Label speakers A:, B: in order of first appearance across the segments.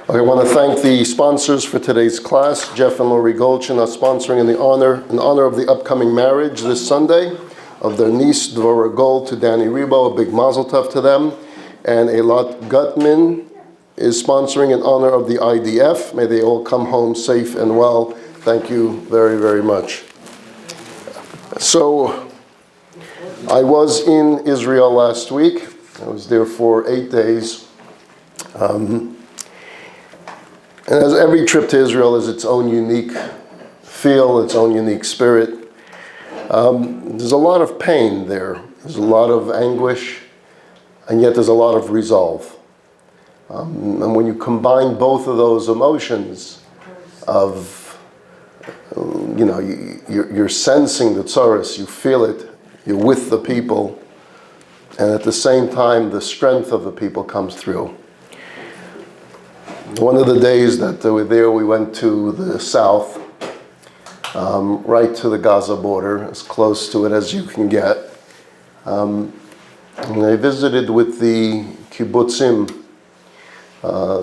A: I want to thank the sponsors for today's class. Jeff and Lori Goldchin are sponsoring in honor of the upcoming marriage this Sunday of their niece Dvorah Gold to Danny Rebo. A big mazel tov to them. And Eilat Gutman is sponsoring in honor of the IDF. May they all come home safe and well. Thank you very, very much. So, I was in Israel last week. I was there for 8 days. And as every trip to Israel has its own unique feel, its own unique spirit. There's a lot of pain there. There's a lot of anguish, and yet there's a lot of resolve. And when you combine both of those emotions of, you're sensing the tzoros, you feel it, you're with the people, and at the same time, the strength of the people comes through. One of the days that we were there, we went to the south, right to the Gaza border, as close to it as you can get. And I visited with the kibbutzim.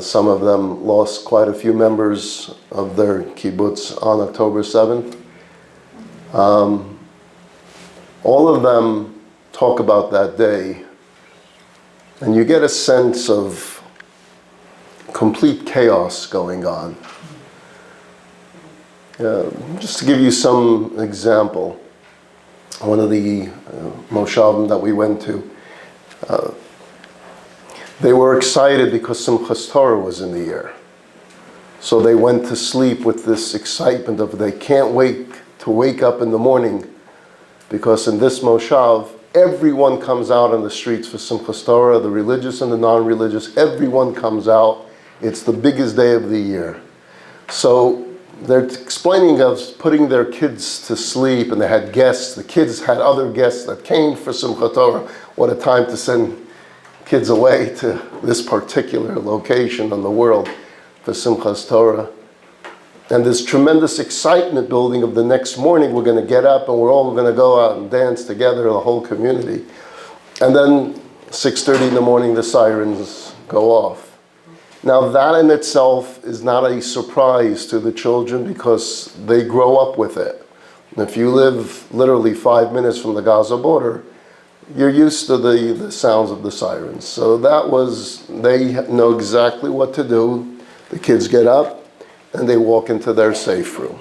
A: Some of them lost quite a few members of their kibbutz on October 7th. All of them talk about that day, and you get a sense of complete chaos going on. Just to give you some example, one of the moshavim that we went to, they were excited because Simchas Torah was in the air. So they went to sleep with this excitement of they can't wait to wake up in the morning, because in this moshav, everyone comes out on the streets for Simchas Torah, the religious and the non-religious, everyone comes out. It's the biggest day of the year. So they're explaining us putting their kids to sleep, and they had guests. The kids had other guests that came for Simchat Torah. What a time to send kids away to this particular location in the world for Simchas Torah. And this tremendous excitement building of the next morning, we're going to get up and we're all going to go out and dance together, the whole community. And then 6:30 in the morning, the sirens go off. Now that in itself is not a surprise to the children because they grow up with it. And if you live literally 5 minutes from the Gaza border, you're used to the sounds of the sirens. So they know exactly what to do. The kids get up and they walk into their safe room.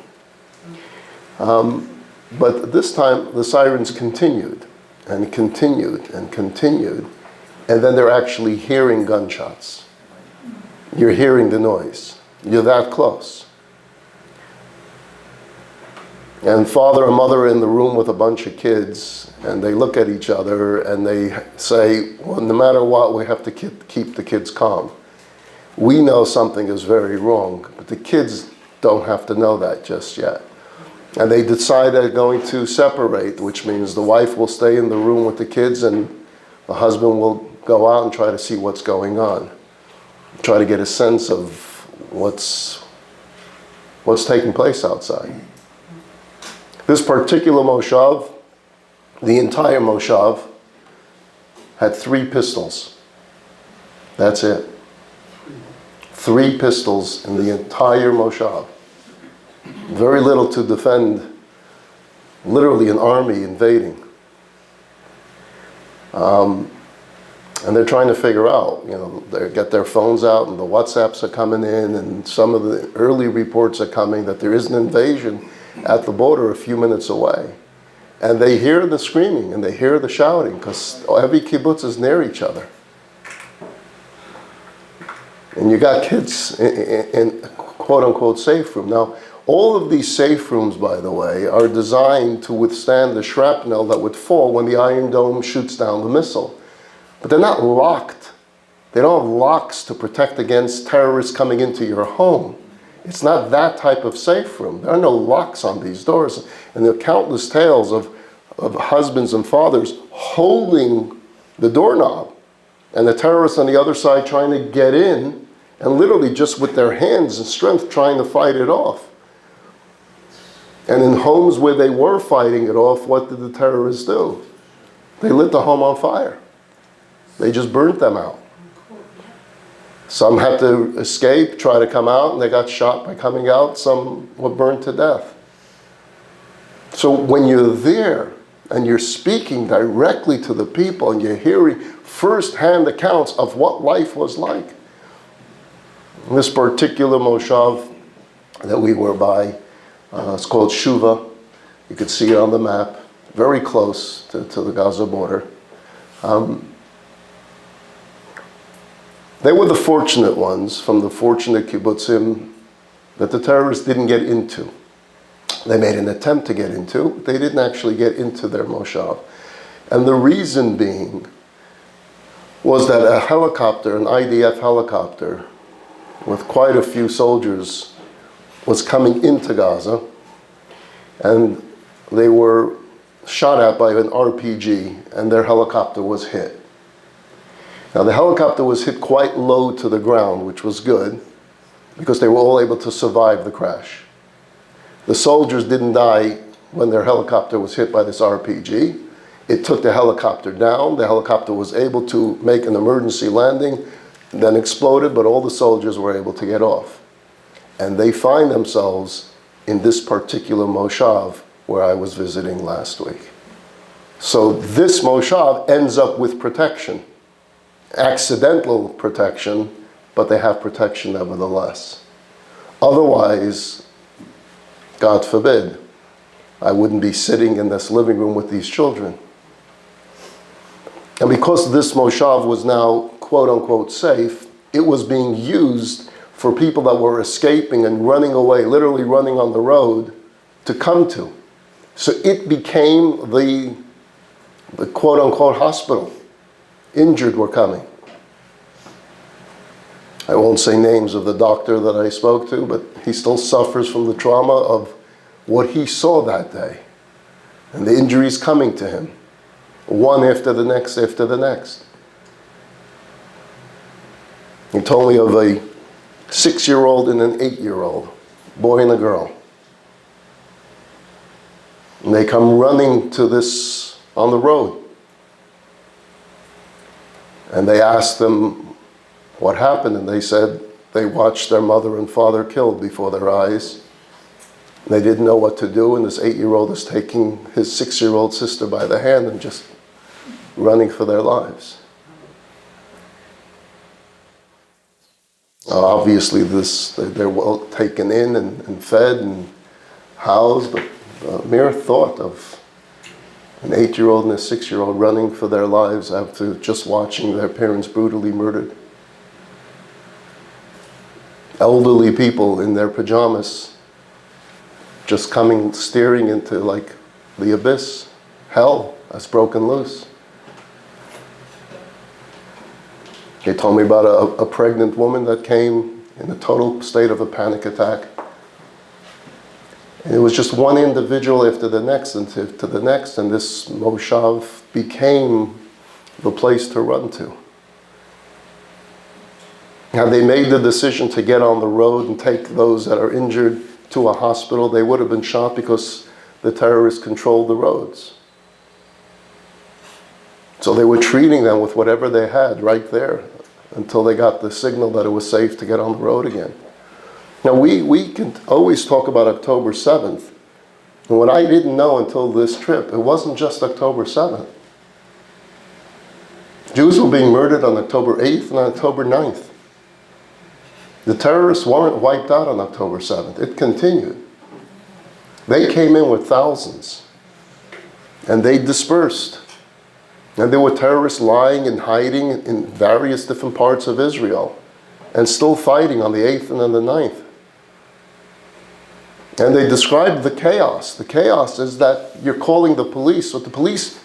A: But this time the sirens continued and continued and continued, and then they're actually hearing gunshots. You're hearing the noise. You're that close. And father and mother are in the room with a bunch of kids, and they look at each other and they say, well, no matter what, we have to keep the kids calm. We know something is very wrong, but the kids don't have to know that just yet. And they decide they're going to separate, which means the wife will stay in the room with the kids and the husband will go out and try to see what's going on. Try to get a sense of what's taking place outside. This particular moshav, the entire moshav, had 3 pistols. That's it. 3 pistols in the entire moshav. Very little to defend, literally an army invading. And they're trying to figure out, they get their phones out and the WhatsApps are coming in, and some of the early reports are coming that there is an invasion at the border a few minutes away. And they hear the screaming and they hear the shouting because every kibbutz is near each other. And you got kids in quote unquote safe room. Now, all of these safe rooms, by the way, are designed to withstand the shrapnel that would fall when the Iron Dome shoots down the missile. But they're not locked. They don't have locks to protect against terrorists coming into your home. It's not that type of safe room. There are no locks on these doors. And there are countless tales of husbands and fathers holding the doorknob and the terrorists on the other side trying to get in and literally just with their hands and strength trying to fight it off. And in homes where they were fighting it off, what did the terrorists do? They lit the home on fire. They just burnt them out. Some had to escape, try to come out, and they got shot by coming out. Some were burned to death. So when you're there and you're speaking directly to the people and you're hearing first-hand accounts of what life was like. This particular moshav that we were by, it's called Shuva. You could see it on the map, very close to the Gaza border. They were the fortunate ones from the fortunate kibbutzim that the terrorists didn't get into. They made an attempt to get into, but they didn't actually get into their moshav. And the reason being was that a helicopter, an IDF helicopter, with quite a few soldiers, was coming into Gaza, and they were shot at by an RPG, and their helicopter was hit. Now the helicopter was hit quite low to the ground, which was good, because they were all able to survive the crash. The soldiers didn't die when their helicopter was hit by this RPG. It took the helicopter down. The helicopter was able to make an emergency landing, then exploded, but all the soldiers were able to get off. And they find themselves in this particular moshav where I was visiting last week. So this moshav ends up with protection, accidental protection, but they have protection nevertheless. Otherwise, God forbid, I wouldn't be sitting in this living room with these children. And because this moshav was now quote unquote safe, it was being used for people that were escaping and running away, literally running on the road, to come to. So it became the quote unquote hospital. Injured were coming. I won't say names of the doctor that I spoke to, but he still suffers from the trauma of what he saw that day and the injuries coming to him, one after the next after the next. He told me of a 6-year-old and an 8-year-old, boy and a girl. And they come running to this on the road. And they asked them what happened, and they said they watched their mother and father killed before their eyes. They didn't know what to do, and this 8-year-old is taking his 6-year-old sister by the hand and just running for their lives. Obviously, they're well taken in and fed and housed, but the mere thought of an 8-year-old and a 6-year-old running for their lives after just watching their parents brutally murdered. Elderly people in their pajamas just coming, staring into like the abyss, hell that's broken loose. They told me about a pregnant woman that came in a total state of a panic attack. And it was just one individual after the next and to the next, and this moshav became the place to run to. Had they made the decision to get on the road and take those that are injured to a hospital, they would have been shot because the terrorists controlled the roads. So they were treating them with whatever they had right there until they got the signal that it was safe to get on the road again. Now we can always talk about October 7th. And what I didn't know until this trip, it wasn't just October 7th. Jews were being murdered on October 8th and October 9th. The terrorists weren't wiped out on October 7th. It continued. They came in with thousands. And they dispersed. And there were terrorists lying and hiding in various different parts of Israel and still fighting on the 8th and on the 9th. And they described the chaos. The chaos is that you're calling the police, but the police,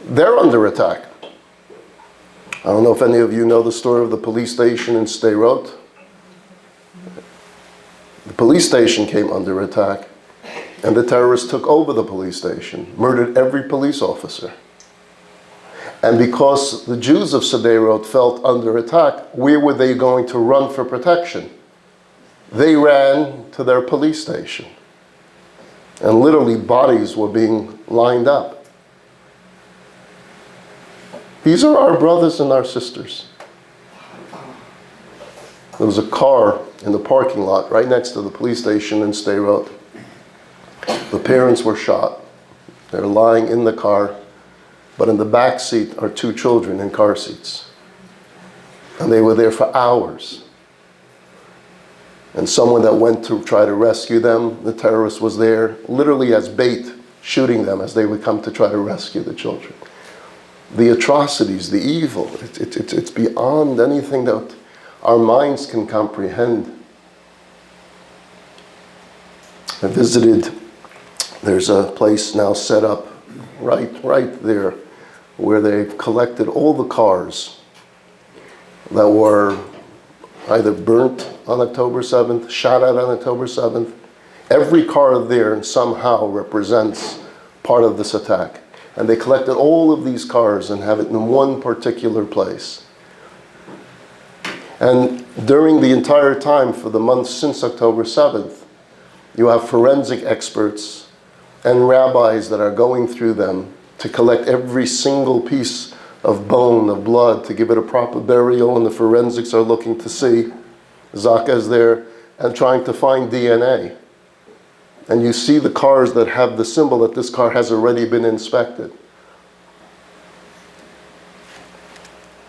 A: they're under attack. I don't know if any of you know the story of the police station in Sderot. The police station came under attack, and the terrorists took over the police station, murdered every police officer. And because the Jews of Sderot felt under attack, where were they going to run for protection? They ran to their police station. And literally bodies were being lined up. These are our brothers and our sisters. There was a car in the parking lot right next to the police station in Stay Road. The parents were shot. They're lying in the car, but in the back seat are two children in car seats. And they were there for hours. And someone that went to try to rescue them, the terrorist was there, literally as bait, shooting them as they would come to try to rescue the children. The atrocities, the evil, it's beyond anything that our minds can comprehend. I visited, there's a place now set up right there where they've collected all the cars that were either burnt on October 7th, shot at on October 7th. Every car there somehow represents part of this attack. And they collected all of these cars and have it in one particular place. And during the entire time, for the months since October 7th, you have forensic experts and rabbis that are going through them to collect every single piece of bone, of blood, to give it a proper burial, and the forensics are looking to see, Zaka is there, and trying to find DNA. And you see the cars that have the symbol that this car has already been inspected.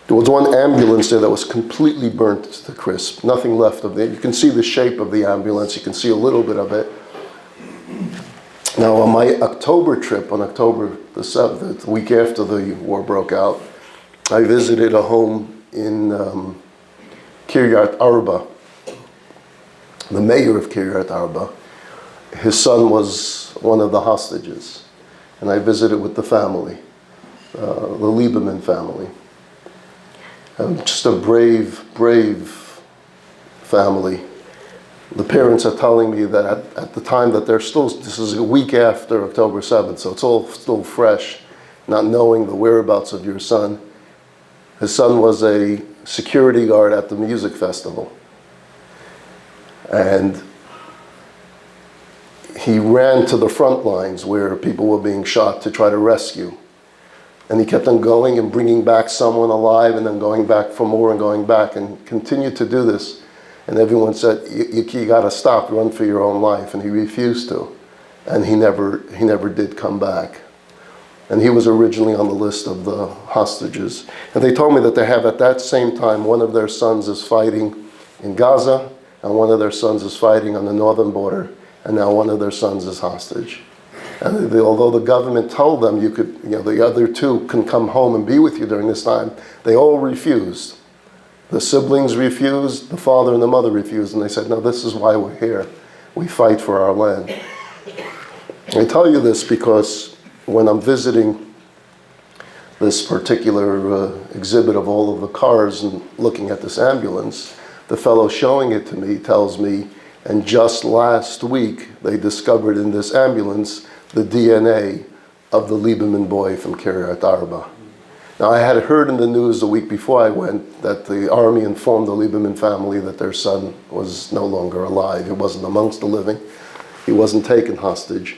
A: There was one ambulance there that was completely burnt to crisp, nothing left of it. You can see the shape of the ambulance, you can see a little bit of it. Now on my October trip, on October the 7th, the week after the war broke out, I visited a home in Kiryat Arba. The mayor of Kiryat Arba, his son was one of the hostages. And I visited with the family, the Lieberman family. Just a brave family. The parents are telling me that at the time that they're still, this is a week after October 7th, so it's all still fresh, not knowing the whereabouts of your son. His son was a security guard at the music festival. And he ran to the front lines where people were being shot to try to rescue. And he kept on going and bringing back someone alive and then going back for more and going back and continued to do this. And everyone said, you gotta stop, run for your own life. And he refused to. And he never did come back. And he was originally on the list of the hostages. And they told me that they have at that same time, one of their sons is fighting in Gaza, and one of their sons is fighting on the northern border, and now one of their sons is hostage. And although the government told them the other two can come home and be with you during this time, they all refused. The siblings refused, the father and the mother refused, and they said, no, this is why we're here. We fight for our land. I tell you this because when I'm visiting this particular exhibit of all of the cars and looking at this ambulance, the fellow showing it to me tells me, and just last week they discovered in this ambulance the DNA of the Lieberman boy from Kiryat Arba. Now I had heard in the news the week before I went that the army informed the Lieberman family that their son was no longer alive. He wasn't amongst the living. He wasn't taken hostage.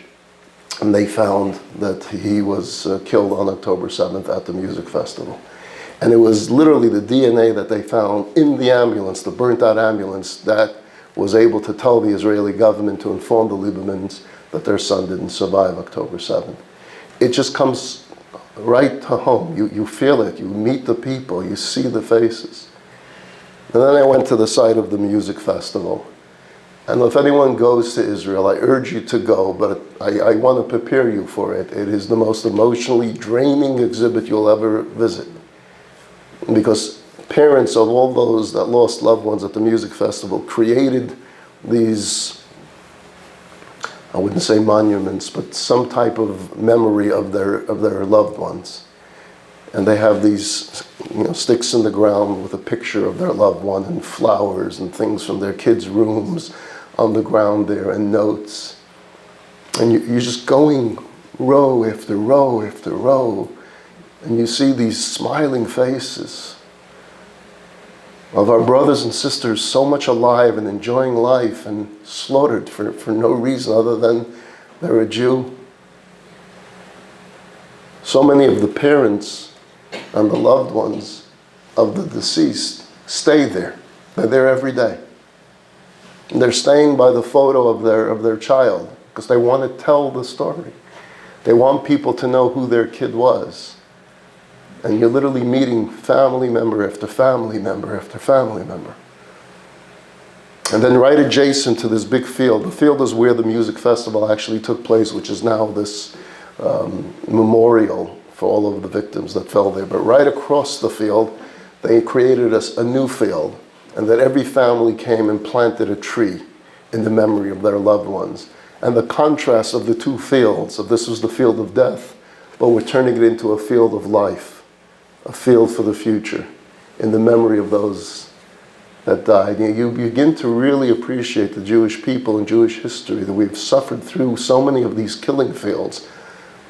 A: And they found that he was killed on October 7th at the music festival. And it was literally the DNA that they found in the ambulance, the burnt out ambulance, that was able to tell the Israeli government to inform the Liebermans that their son didn't survive October 7th. It just comes right to home. You feel it, you meet the people, you see the faces. And then I went to the site of the music festival. And if anyone goes to Israel, I urge you to go, but I want to prepare you for it. It is the most emotionally draining exhibit you'll ever visit. Because parents of all those that lost loved ones at the music festival created these, I wouldn't say monuments, but some type of memory of their loved ones. And they have these sticks in the ground with a picture of their loved one and flowers and things from their kids' rooms on the ground there and notes. And you're just going row after row after row, and you see these smiling faces of our brothers and sisters so much alive and enjoying life and slaughtered for no reason other than they're a Jew. So many of the parents and the loved ones of the deceased stay there. They're there every day. And they're staying by the photo of their child because they want to tell the story. They want people to know who their kid was. And you're literally meeting family member after family member after family member. And then right adjacent to this big field, the field is where the music festival actually took place, which is now this memorial for all of the victims that fell there. But right across the field, they created a new field, and that every family came and planted a tree in the memory of their loved ones. And the contrast of the two fields, of this was the field of death, but we're turning it into a field of life, a field for the future, in the memory of those that died. You begin to really appreciate the Jewish people and Jewish history, that we've suffered through so many of these killing fields,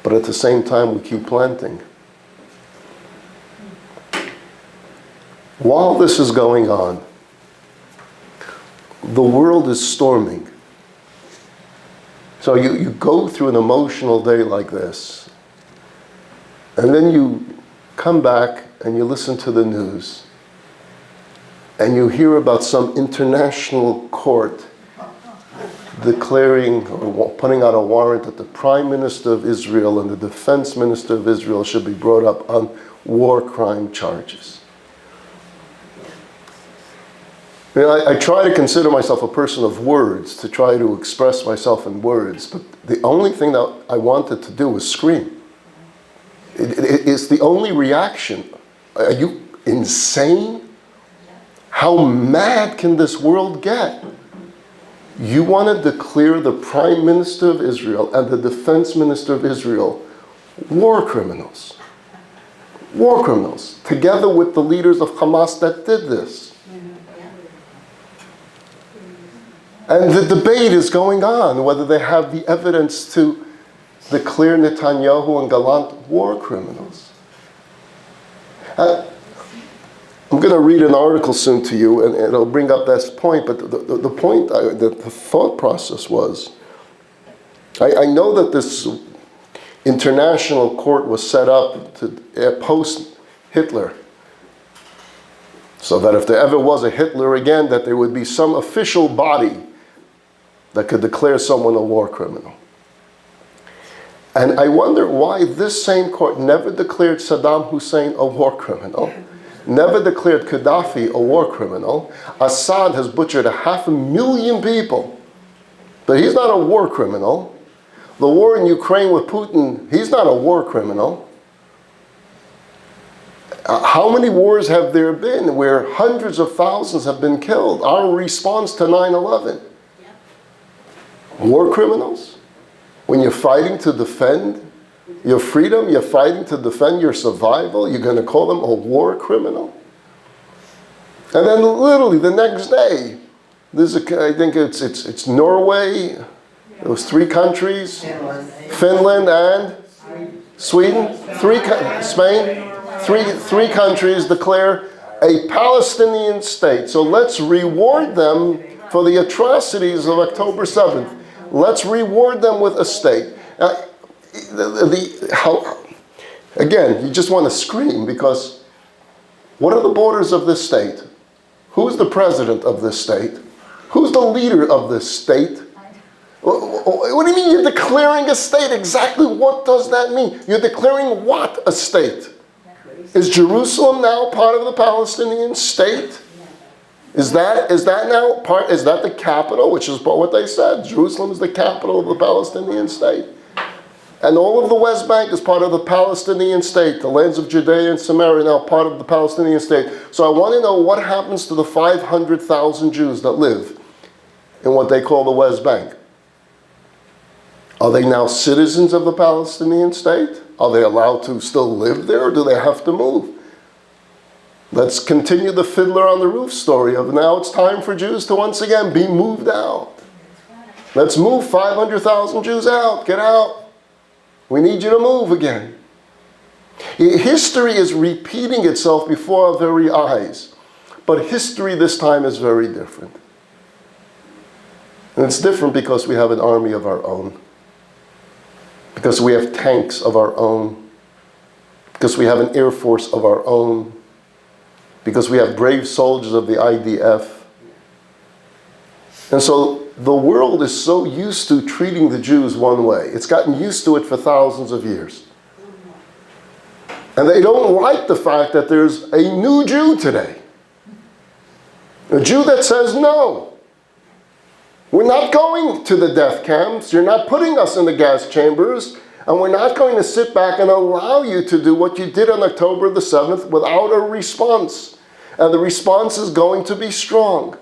A: but at the same time we keep planting. While this is going on, the world is storming. So you go through an emotional day like this, and then you come back and you listen to the news, and you hear about some international court declaring or putting out a warrant that the Prime Minister of Israel and the Defense Minister of Israel should be brought up on war crime charges. I try to consider myself a person of words, to try to express myself in words, but the only thing that I wanted to do was scream. It's the only reaction. Are you insane? How mad can this world get? You want to declare the Prime Minister of Israel and the Defense Minister of Israel war criminals. War criminals, together with the leaders of Hamas that did this. And the debate is going on whether they have the evidence to declare Netanyahu and Gallant war criminals. I'm going to read an article soon to you, and it'll bring up that point. But the point, the thought process was, I know that this international court was set up to post-Hitler, so that if there ever was a Hitler again, that there would be some official body that could declare someone a war criminal. And I wonder why this same court never declared Saddam Hussein a war criminal, never declared Gaddafi a war criminal. Assad has butchered 500,000 people, but he's not a war criminal. The war in Ukraine with Putin, he's not a war criminal. How many wars have there been where hundreds of thousands have been killed? Our response to 9/11. War criminals? When you're fighting to defend your freedom, you're fighting to defend your survival, you're going to call them a war criminal? And then literally the next day, I think it's Norway, it was 3 countries, Finland and Sweden, Spain, three countries declare a Palestinian state. So let's reward them for the atrocities of October 7th. Let's reward them with a state. Again, you just want to scream, because what are the borders of this state? Who's the president of this state? Who's the leader of this state? What do you mean you're declaring a state? Exactly what does that mean? You're declaring what a state? Is Jerusalem now part of the Palestinian state? Is that now part? Is that the capital? Which is what they said. Jerusalem is the capital of the Palestinian state, and all of the West Bank is part of the Palestinian state. The lands of Judea and Samaria are now part of the Palestinian state. So I want to know what happens to the 500,000 Jews that live in what they call the West Bank. Are they now citizens of the Palestinian state? Are they allowed to still live there, or do they have to move? Let's continue the Fiddler on the Roof story of now it's time for Jews to once again be moved out. Let's move 500,000 Jews out. Get out. We need you to move again. History is repeating itself before our very eyes. But history this time is very different. And it's different because we have an army of our own. Because we have tanks of our own. Because we have an air force of our own. because we have brave soldiers of the IDF. And so the world is so used to treating the Jews one way. It's gotten used to it for thousands of years. And they don't like the fact that there's a new Jew today. A Jew that says, no, we're not going to the death camps. You're not putting us in the gas chambers. And we're not going to sit back and allow you to do what you did on October the 7th without a response. And the response is going to be strong.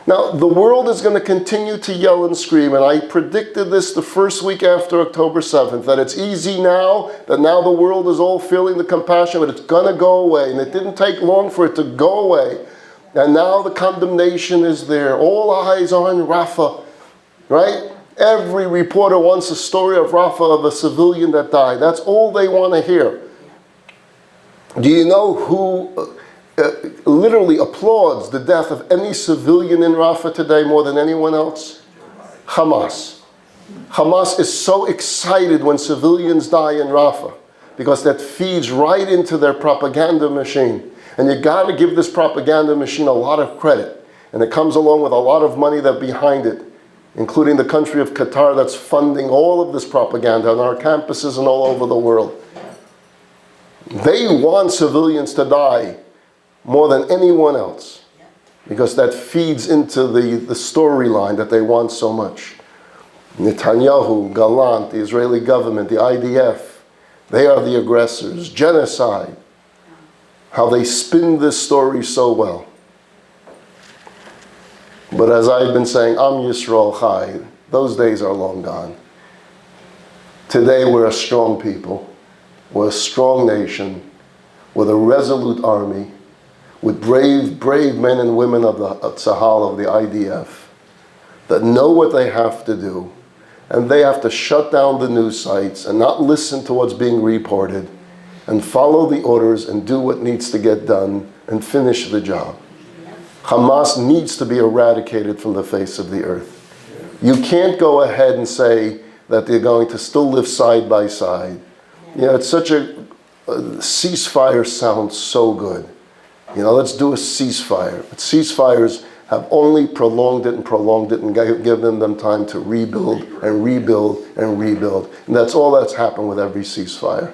A: Now, the world is going to continue to yell and scream, and I predicted this the first week after October 7th, that it's easy now, that now the world is all feeling the compassion, but it's going to go away. And it didn't take long for it to go away. And now the condemnation is there. All eyes are on Rafah, right? Every reporter wants a story of Rafah, of a civilian that died. That's all they want to hear. Do you know who literally applauds the death of any civilian in Rafah today more than anyone else? Hamas. Hamas is so excited when civilians die in Rafah because that feeds right into their propaganda machine. And you got to give this propaganda machine a lot of credit. And it comes along with a lot of money that behind it, including the country of Qatar that's funding all of this propaganda on our campuses and all over the world. They want civilians to die more than anyone else because that feeds into the storyline that they want so much. Netanyahu, Gallant, the Israeli government, the IDF, they are the aggressors. Genocide. How they spin this story so well. But as I've been saying, I'm Yisroel Chai. Those days are long gone. Today we're a strong people. We're a strong nation with a resolute army, with brave men and women of the Tzahal, of the IDF, that know what they have to do. And they have to shut down the news sites and not listen to what's being reported and follow the orders and do what needs to get done and finish the job. Hamas needs to be eradicated from the face of the earth. You can't go ahead and say that they're going to still live side by side. You know, it's such a ceasefire sounds so good. You know, let's do a ceasefire. But ceasefires have only prolonged it and given them time to rebuild and rebuild and rebuild. And that's all that's happened with every ceasefire.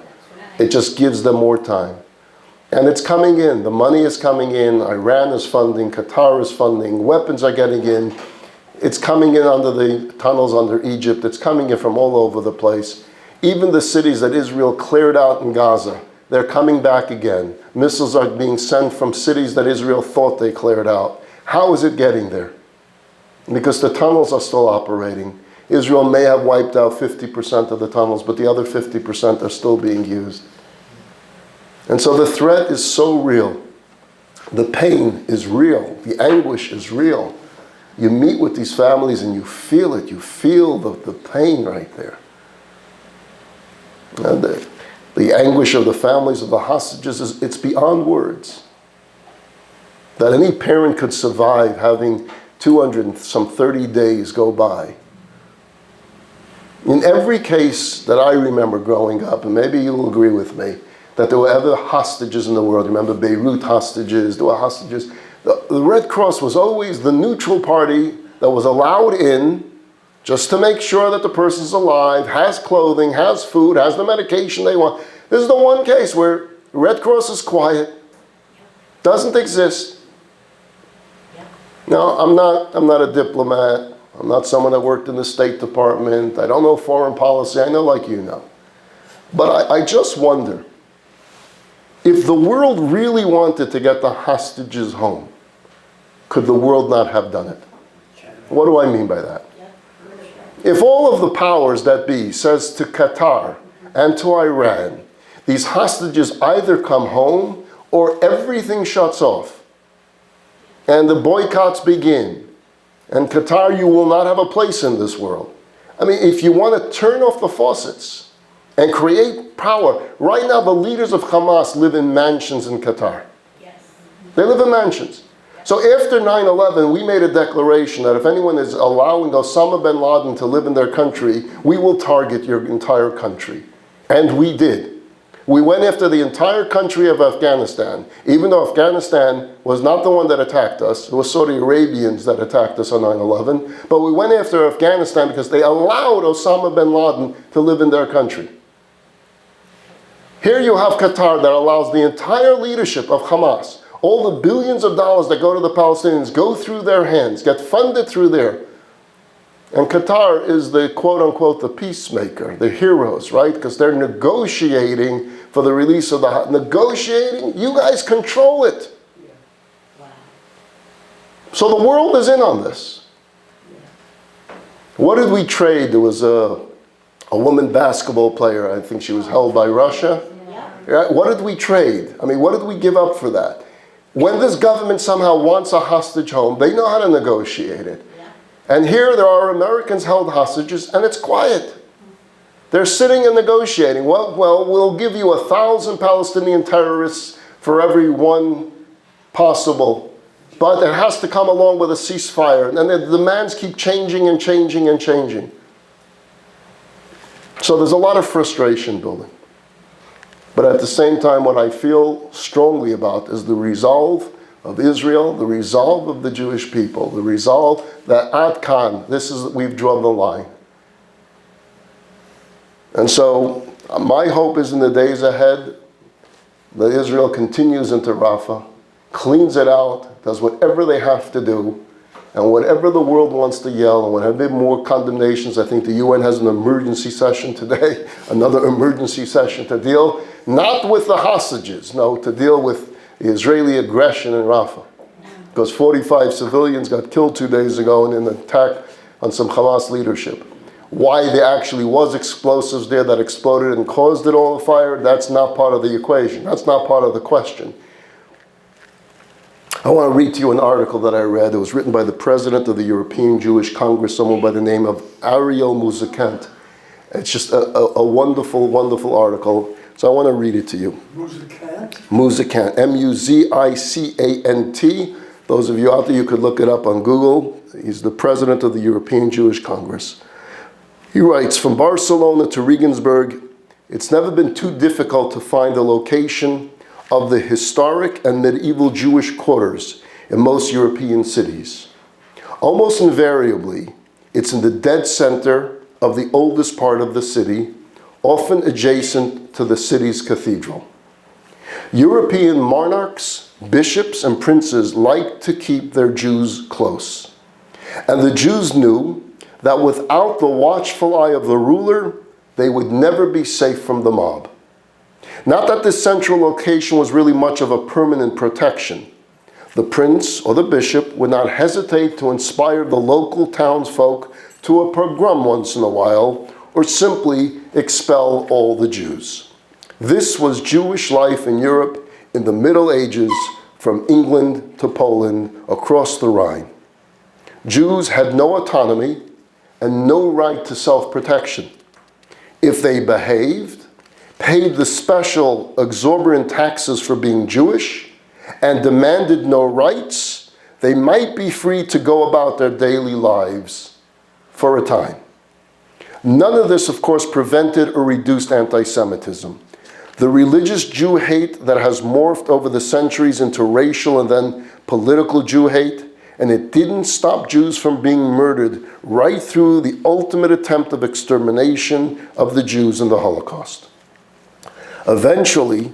A: It just gives them more time. And it's coming in. The money is coming in. Iran is funding. Qatar is funding. Weapons are getting in. It's coming in under the tunnels under Egypt. It's coming in from all over the place. Even the cities that Israel cleared out in Gaza, they're coming back again. Missiles are being sent from cities that Israel thought they cleared out. How is it getting there? Because the tunnels are still operating. Israel may have wiped out 50% of the tunnels, but the other 50% are still being used. And so the threat is so real. The pain is real. The anguish is real. You meet with these families and you feel it. You feel the pain right there. And the anguish of the families of the hostages, it's beyond words. That any parent could survive having 230 days go by. In every case that I remember growing up, and maybe you'll agree with me, that there were other hostages in the world. Remember Beirut hostages, there were hostages. The Red Cross was always the neutral party that was allowed in just to make sure that the person's alive, has clothing, has food, has the medication they want. This is the one case where the Red Cross is quiet, doesn't exist. Now, I'm not a diplomat. I'm not someone that worked in the State Department. I don't know foreign policy. I know like you know. But I just wonder, if the world really wanted to get the hostages home, could the world not have done it? What do I mean by that? If all of the powers that be says to Qatar and to Iran, these hostages either come home or everything shuts off and the boycotts begin, and Qatar, you will not have a place in this world. I mean, if you want to turn off the faucets and create power, right now the leaders of Hamas live in mansions in Qatar. Yes. They live in mansions. So after 9/11, we made a declaration that if anyone is allowing Osama bin Laden to live in their country, we will target your entire country. And we did. We went after the entire country of Afghanistan, even though Afghanistan was not the one that attacked us. It was Saudi Arabians that attacked us on 9/11. But we went after Afghanistan because they allowed Osama bin Laden to live in their country. Here you have Qatar that allows the entire leadership of Hamas, all the billions of dollars that go to the Palestinians, go through their hands, get funded through there. And Qatar is the quote-unquote the peacemaker, the heroes, right? Because they're negotiating for the release of the... Negotiating? You guys control it.
B: Yeah. Wow.
A: So the world is in on this.
B: Yeah.
A: What did we trade? There was a woman basketball player. I think she was held by Russia.
B: Yeah.
A: Right? What did we trade? I mean, what did we give up for that? When this government somehow wants a hostage home, they know how to negotiate it. And here there are Americans held hostages, and it's quiet. They're sitting and negotiating. Well, we'll give you 1,000 Palestinian terrorists for every one possible. But it has to come along with a ceasefire. And the demands keep changing and changing and changing. So there's a lot of frustration building. But at the same time, what I feel strongly about is the resolve of Israel, the resolve of the Jewish people, the resolve that Ad Kan, we've drawn the line. And so my hope is in the days ahead that Israel continues into Rafah, cleans it out, does whatever they have to do, and whatever the world wants to yell, and whatever more condemnations. I think the UN has an emergency session today, another emergency session to deal, not with the hostages, no, to deal with the Israeli aggression in Rafah. Because 45 civilians got killed 2 days ago in an attack on some Hamas leadership. Why there actually was explosives there that exploded and caused it all to fire, that's not part of the equation. That's not part of the question. I want to read to you an article that I read. It was written by the president of the European Jewish Congress, someone by the name of Ariel Muzikant. It's just a wonderful, wonderful article. So I want to read it to you. Muzikant, M-U-Z-I-C-A-N-T. Those of you out there, you could look it up on Google. He's the president of the European Jewish Congress. He writes, from Barcelona to Regensburg, it's never been too difficult to find the location of the historic and medieval Jewish quarters in most European cities. Almost invariably, it's in the dead center of the oldest part of the city, often adjacent to the city's cathedral. European monarchs, bishops, and princes liked to keep their Jews close. And the Jews knew that without the watchful eye of the ruler, they would never be safe from the mob. Not that this central location was really much of a permanent protection. The prince or the bishop would not hesitate to inspire the local townsfolk to a pogrom once in a while, or simply expel all the Jews. This was Jewish life in Europe in the Middle Ages, from England to Poland, across the Rhine. Jews had no autonomy and no right to self-protection. If they behaved, paid the special exorbitant taxes for being Jewish, and demanded no rights, they might be free to go about their daily lives for a time. None of this, of course, prevented or reduced anti-Semitism. The religious Jew hate that has morphed over the centuries into racial and then political Jew hate, and it didn't stop Jews from being murdered right through the ultimate attempt of extermination of the Jews in the Holocaust. Eventually,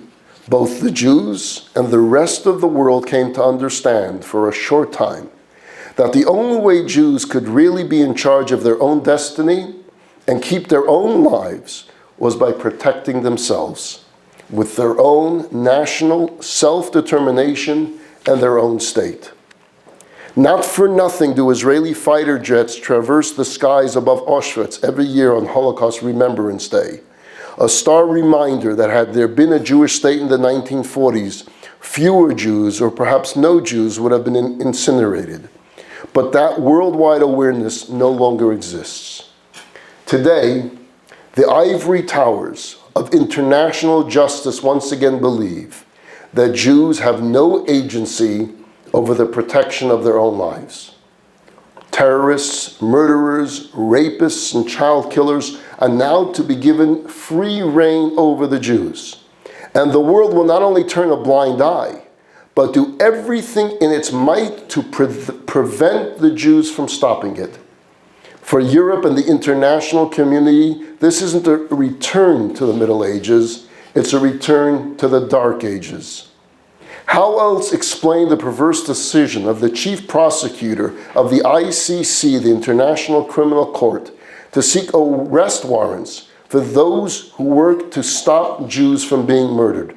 A: both the Jews and the rest of the world came to understand for a short time that the only way Jews could really be in charge of their own destiny and keep their own lives was by protecting themselves with their own national self-determination and their own state. Not for nothing do Israeli fighter jets traverse the skies above Auschwitz every year on Holocaust Remembrance Day. A stark reminder that had there been a Jewish state in the 1940s, fewer Jews, or perhaps no Jews, would have been incinerated. But that worldwide awareness no longer exists. Today, the ivory towers of international justice once again believe that Jews have no agency over the protection of their own lives. Terrorists, murderers, rapists, and child killers are now to be given free rein over the Jews. And the world will not only turn a blind eye, but do everything in its might to prevent the Jews from stopping it. For Europe and the international community, this isn't a return to the Middle Ages, it's a return to the Dark Ages. How else explain the perverse decision of the chief prosecutor of the ICC, the International Criminal Court, to seek arrest warrants for those who work to stop Jews from being murdered?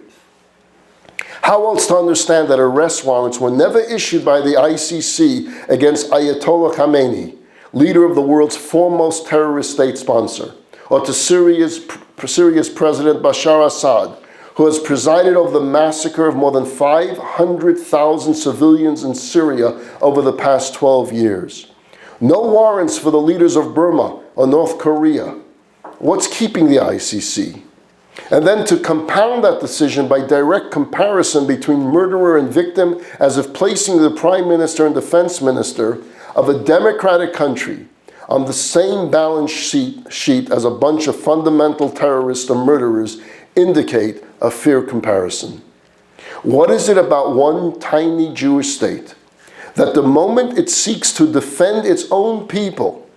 A: How else to understand that arrest warrants were never issued by the ICC against Ayatollah Khamenei, leader of the world's foremost terrorist state sponsor, or to Syria's President Bashar Assad, who has presided over the massacre of more than 500,000 civilians in Syria over the past 12 years. No warrants for the leaders of Burma or North Korea. What's keeping the ICC? And then to compound that decision by direct comparison between murderer and victim, as if placing the Prime Minister and Defense Minister of a democratic country on the same balance sheet as a bunch of fundamental terrorists or murderers, indicate a fair comparison. What is it about one tiny Jewish state that the moment it seeks to defend its own people,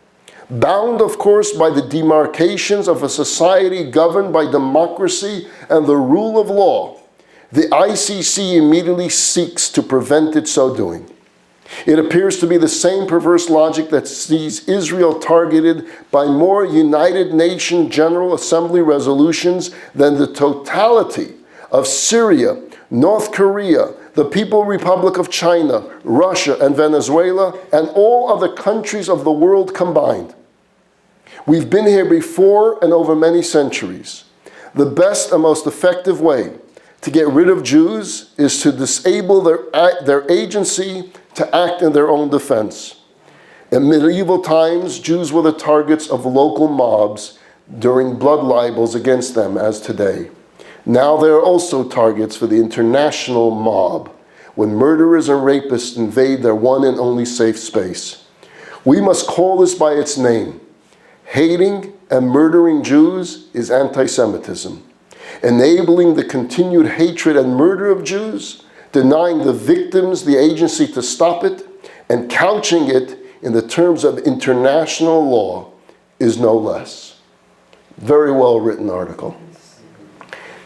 A: bound of course by the demarcations of a society governed by democracy and the rule of law, the ICC immediately seeks to prevent it so doing? It appears to be the same perverse logic that sees Israel targeted by more United Nations General Assembly resolutions than the totality of Syria, North Korea, the People's Republic of China, Russia, and Venezuela, and all other countries of the world combined. We've been here before and over many centuries. The best and most effective way to get rid of Jews is to disable their agency to act in their own defense. In medieval times, Jews were the targets of local mobs during blood libels against them, as today. Now they are also targets for the international mob, when murderers and rapists invade their one and only safe space. We must call this by its name. Hating and murdering Jews is anti-Semitism. Enabling the continued hatred and murder of Jews, denying the victims the agency to stop it, and couching it in the terms of international law is no less. Very well written article.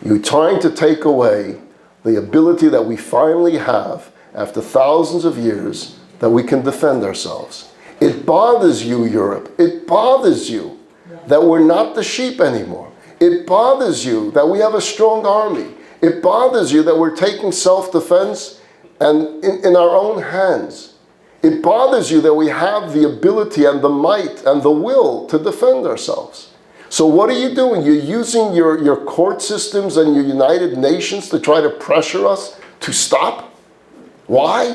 A: You're trying to take away the ability that we finally have after thousands of years that we can defend ourselves. It bothers you, Europe. It bothers you that we're not the sheep anymore. It bothers you that we have a strong army. It bothers you that we're taking self-defense and in our own hands. It bothers you that we have the ability and the might and the will to defend ourselves. So what are you doing? You're using your court systems and your United Nations to try to pressure us to stop? Why?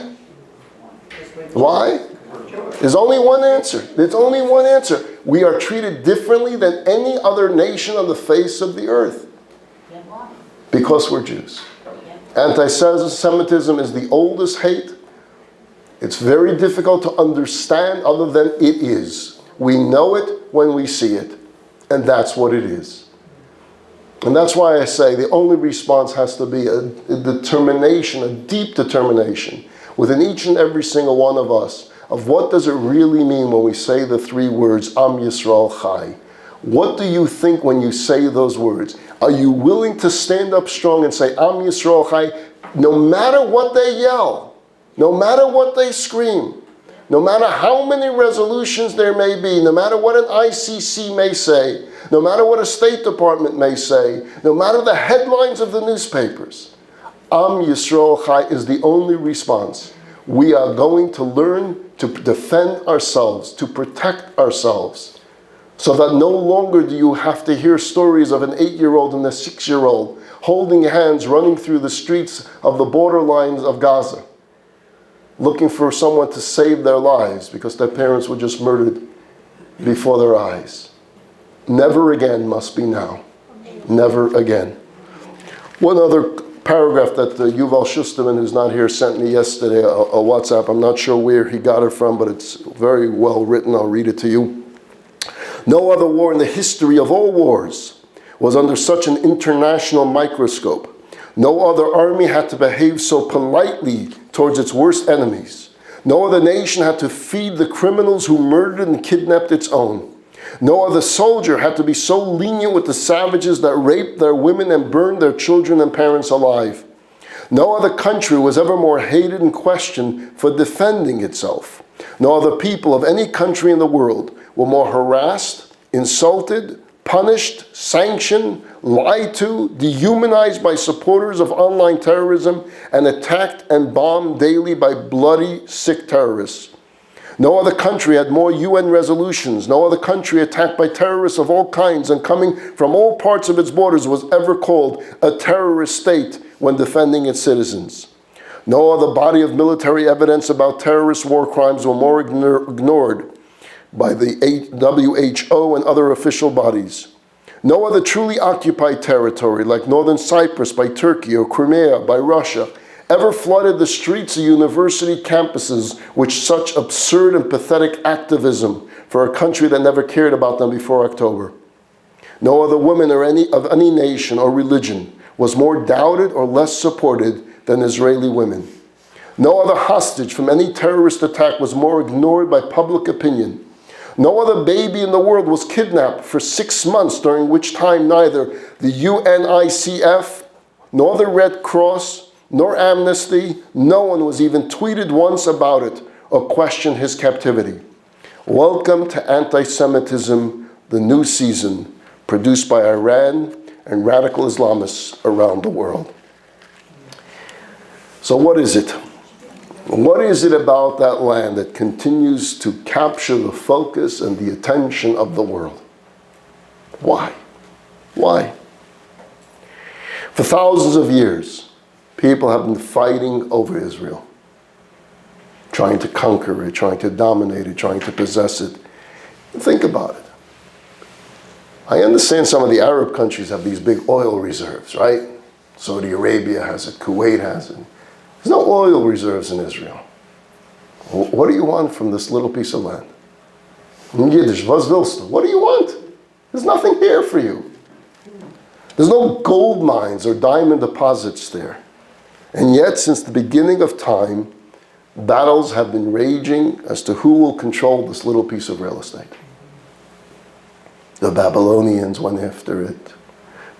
A: Why? There's only one answer. There's only one answer. We are treated differently than any other nation on the face of the earth. Because we're Jews. Anti-Semitism is the oldest hate. It's very difficult to understand other than it is. We know it when we see it. And that's what it is. And that's why I say the only response has to be a determination, a deep determination within each and every single one of us of what does it really mean when we say the three words, Am Yisroel Chai. What do you think when you say those words? Are you willing to stand up strong and say, Am Yisroel Chai, no matter what they yell, no matter what they scream, no matter how many resolutions there may be, no matter what an ICC may say, no matter what a State Department may say, no matter the headlines of the newspapers, Am Yisroel Chai is the only response. We are going to learn to defend ourselves, to protect ourselves, so that no longer do you have to hear stories of an 8-year-old and a 6-year-old holding hands running through the streets of the borderlines of Gaza, looking for someone to save their lives because their parents were just murdered before their eyes. Never again must be now. Never again. One other paragraph that Yuval Shusterman, who's not here, sent me yesterday, a WhatsApp. I'm not sure where he got it from, but it's very well written. I'll read it to you. No other war in the history of all wars was under such an international microscope No other army had to behave so politely towards its worst enemies. No other nation had to feed the criminals who murdered and kidnapped its own. No other soldier had to be so lenient with the savages that raped their women and burned their children and parents alive. No other country was ever more hated and questioned for defending itself. No other people of any country in the world were more harassed, insulted, punished, sanctioned, lied to, dehumanized by supporters of online terrorism, and attacked and bombed daily by bloody, sick terrorists. No other country had more UN resolutions. No other country attacked by terrorists of all kinds and coming from all parts of its borders was ever called a terrorist state when defending its citizens. No other body of military evidence about terrorist war crimes were more ignored by the WHO and other official bodies. No other truly occupied territory like northern Cyprus by Turkey or Crimea by Russia ever flooded the streets of university campuses with such absurd and pathetic activism for a country that never cared about them before October. No other woman or of any nation or religion was more doubted or less supported than Israeli women. No other hostage from any terrorist attack was more ignored by public opinion. No other baby in the world was kidnapped for 6 months, during which time neither the UNICEF, nor the Red Cross, nor Amnesty, no one was even tweeted once about it or questioned his captivity. Welcome to anti-Semitism, the new season, produced by Iran and radical Islamists around the world. So what is it? What is it about that land that continues to capture the focus and the attention of the world? Why? Why? For thousands of years, people have been fighting over Israel, trying to conquer it, trying to dominate it, trying to possess it. Think about it. I understand some of the Arab countries have these big oil reserves, right? Saudi Arabia has it, Kuwait has it. There's no oil reserves in Israel. What do you want from this little piece of land? In Yiddish, was willst du? What do you want? There's nothing here for you. There's no gold mines or diamond deposits there. And yet, since the beginning of time, battles have been raging as to who will control this little piece of real estate. The Babylonians went after it.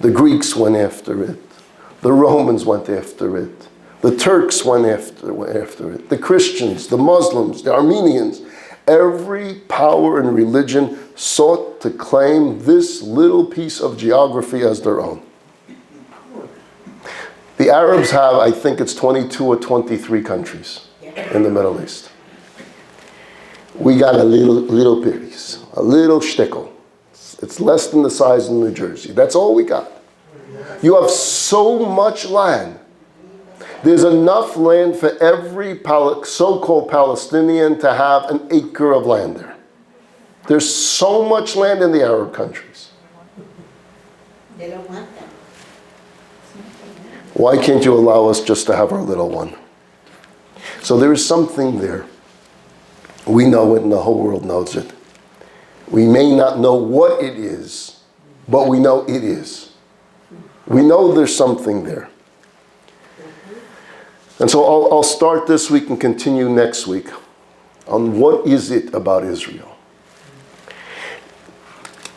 A: The Greeks went after it. The Romans went after it. The Turks went after it. The Christians, the Muslims, the Armenians. Every power and religion sought to claim this little piece of geography as their own. The Arabs have, I think it's 22 or 23 countries in the Middle East. We got a little piece, a little shtickle. It's less than the size of New Jersey. That's all we got. You have so much land. There's enough land for every so-called Palestinian to have an acre of land there. There's so much land in the Arab countries.
B: They don't want that.
A: Why can't you allow us just to have our little one? So there is something there. We know it and the whole world knows it. We may not know what it is, but we know it is. We know there's something there. And so I'll start this week and continue next week on what is it about Israel.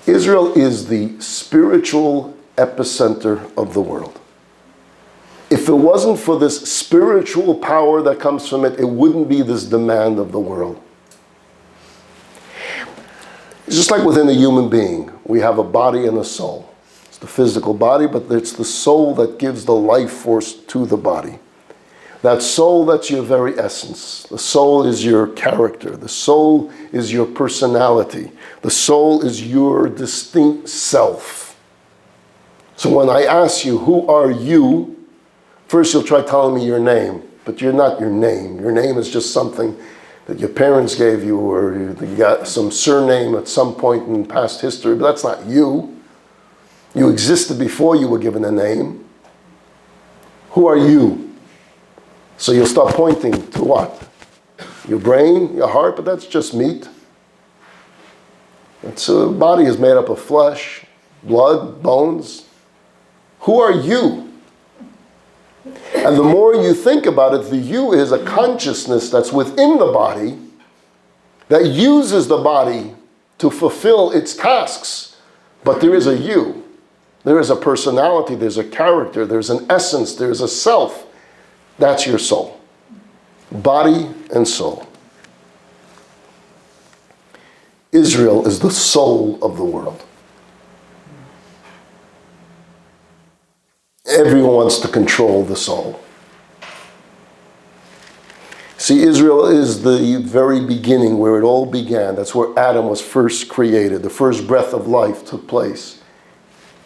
A: Israel is the spiritual epicenter of the world. If it wasn't for this spiritual power that comes from it, it wouldn't be this demand of the world. It's just like within a human being, we have a body and a soul. It's the physical body, but it's the soul that gives the life force to the body. That soul, that's your very essence. The soul is your character. The soul is your personality. The soul is your distinct self. So when I ask you, who are you? First you'll try telling me your name, but you're not your name. Your name is just something that your parents gave you, or you got some surname at some point in past history, but that's not you. You existed before you were given a name. Who are you? So you'll start pointing to what? Your brain, your heart, but that's just meat. The body is made up of flesh, blood, bones. Who are you? And the more you think about it, the you is a consciousness that's within the body that uses the body to fulfill its tasks. But there is a you. There is a personality, there's a character, there's an essence, there's a self. That's your soul. Body and soul. Israel is the soul of the world. Everyone wants to control the soul. See, Israel is the very beginning where it all began. That's where Adam was first created. The first breath of life took place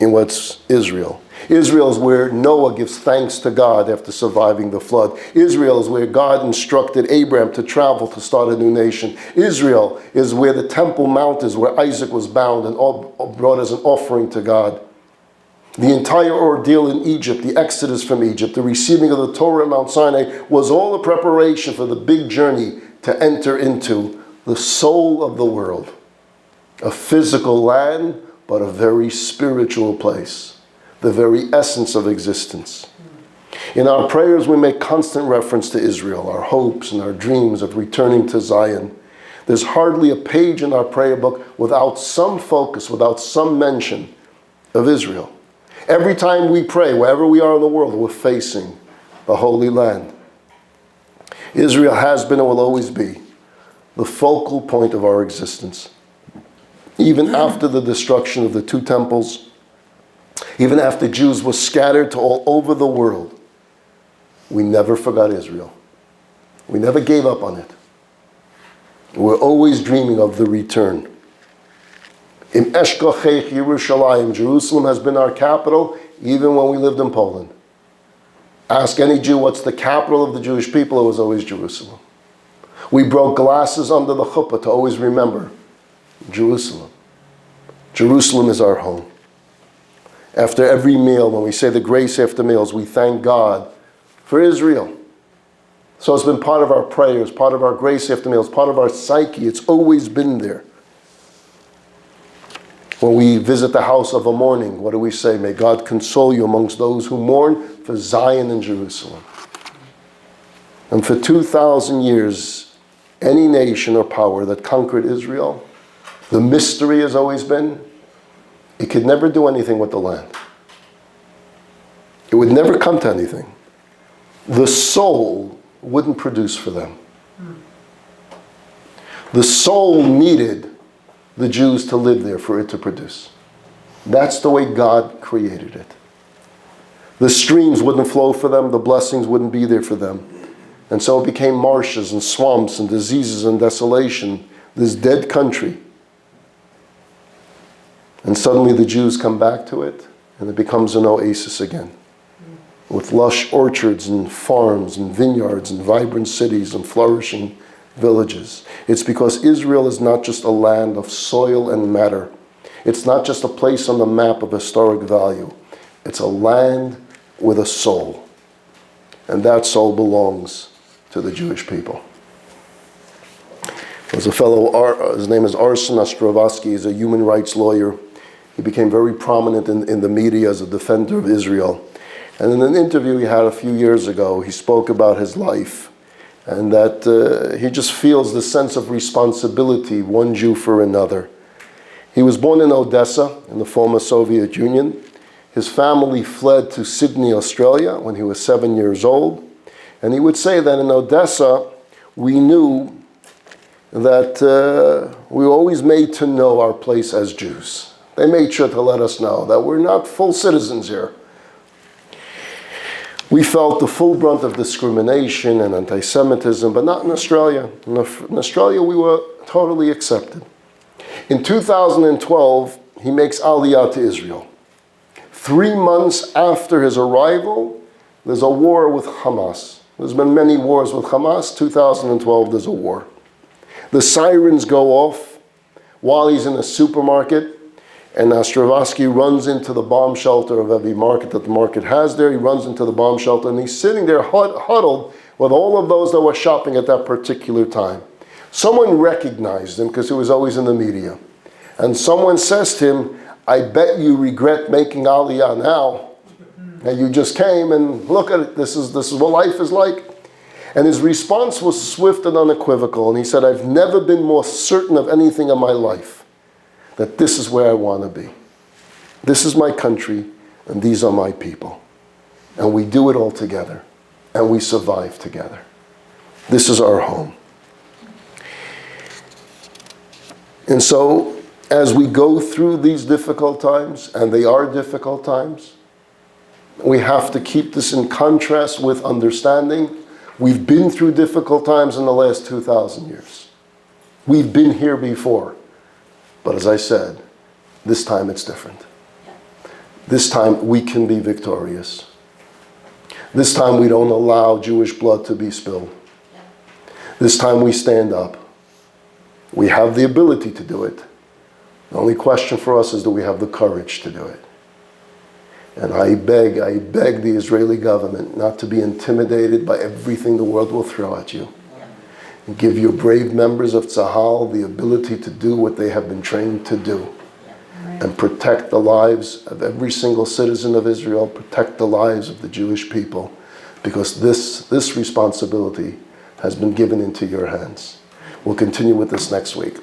A: in what's Israel. Israel is where Noah gives thanks to God after surviving the flood. Israel is where God instructed Abraham to travel to start a new nation. Israel is where the Temple Mount is, where Isaac was bound and brought as an offering to God. The entire ordeal in Egypt, the exodus from Egypt, the receiving of the Torah at Mount Sinai was all a preparation for the big journey to enter into the soul of the world. A physical land, but a very spiritual place. The very essence of existence. In our prayers, we make constant reference to Israel, our hopes and our dreams of returning to Zion. There's hardly a page in our prayer book without some focus, without some mention of Israel. Every time we pray, wherever we are in the world, we're facing the Holy Land. Israel has been and will always be the focal point of our existence. Even after the destruction of the two temples, even after Jews were scattered to all over the world, we never forgot Israel. We never gave up on it. We're always dreaming of the return. In Eshkochech Yerushalayim, Jerusalem has been our capital even when we lived in Poland. Ask any Jew what's the capital of the Jewish people, it was always Jerusalem. We broke glasses under the chuppah to always remember Jerusalem. Jerusalem is our home. After every meal, when we say the grace after meals, we thank God for Israel. So it's been part of our prayers, part of our grace after meals, part of our psyche. It's always been there. When we visit the house of a mourning, what do we say? May God console you amongst those who mourn for Zion and Jerusalem. And for 2,000 years, any nation or power that conquered Israel, the mystery has always been, it could never do anything with the land. It would never come to anything. The soul wouldn't produce for them. The soul needed the Jews to live there for it to produce. That's the way God created it. The streams wouldn't flow for them, the blessings wouldn't be there for them. And so it became marshes and swamps and diseases and desolation, this dead country. And suddenly the Jews come back to it, and it becomes an oasis again. With lush orchards and farms and vineyards and vibrant cities and flourishing villages. It's because Israel is not just a land of soil and matter. It's not just a place on the map of historic value. It's a land with a soul. And that soul belongs to the Jewish people. There's a fellow, his name is Arsen Ostrovsky, he's a human rights lawyer. He became very prominent in the media as a defender of Israel. And in an interview he had a few years ago, he spoke about his life. And that he just feels the sense of responsibility, one Jew for another. He was born in Odessa, in the former Soviet Union. His family fled to Sydney, Australia, when he was 7 years old. And he would say that in Odessa, we knew that we were always made to know our place as Jews. They made sure to let us know that we're not full citizens here. We felt the full brunt of discrimination and anti-Semitism, but not in Australia. In Australia, we were totally accepted. In 2012, he makes Aliyah to Israel. 3 months after his arrival, there's a war with Hamas. There's been many wars with Hamas. 2012, there's a war. The sirens go off while he's in a supermarket. And Ostrovsky runs into the bomb shelter of every market that the market has there. He runs into the bomb shelter and he's sitting there huddled with all of those that were shopping at that particular time. Someone recognized him because he was always in the media. And someone says to him, I bet you regret making Aliyah now. Now you just came and look at it. This is what life is like. And his response was swift and unequivocal. And he said, I've never been more certain of anything in my life, that this is where I want to be. This is my country, and these are my people. And we do it all together, and we survive together. This is our home. And so, as we go through these difficult times, and they are difficult times, we have to keep this in contrast with understanding. We've been through difficult times in the last 2,000 years. We've been here before. But as I said, this time it's different. This time we can be victorious. This time we don't allow Jewish blood to be spilled. This time we stand up. We have the ability to do it. The only question for us is, do we have the courage to do it? And I beg the Israeli government not to be intimidated by everything the world will throw at you. And give your brave members of Tzahal the ability to do what they have been trained to do. And protect the lives of every single citizen of Israel, protect the lives of the Jewish people, because this responsibility has been given into your hands. We'll continue with this next week.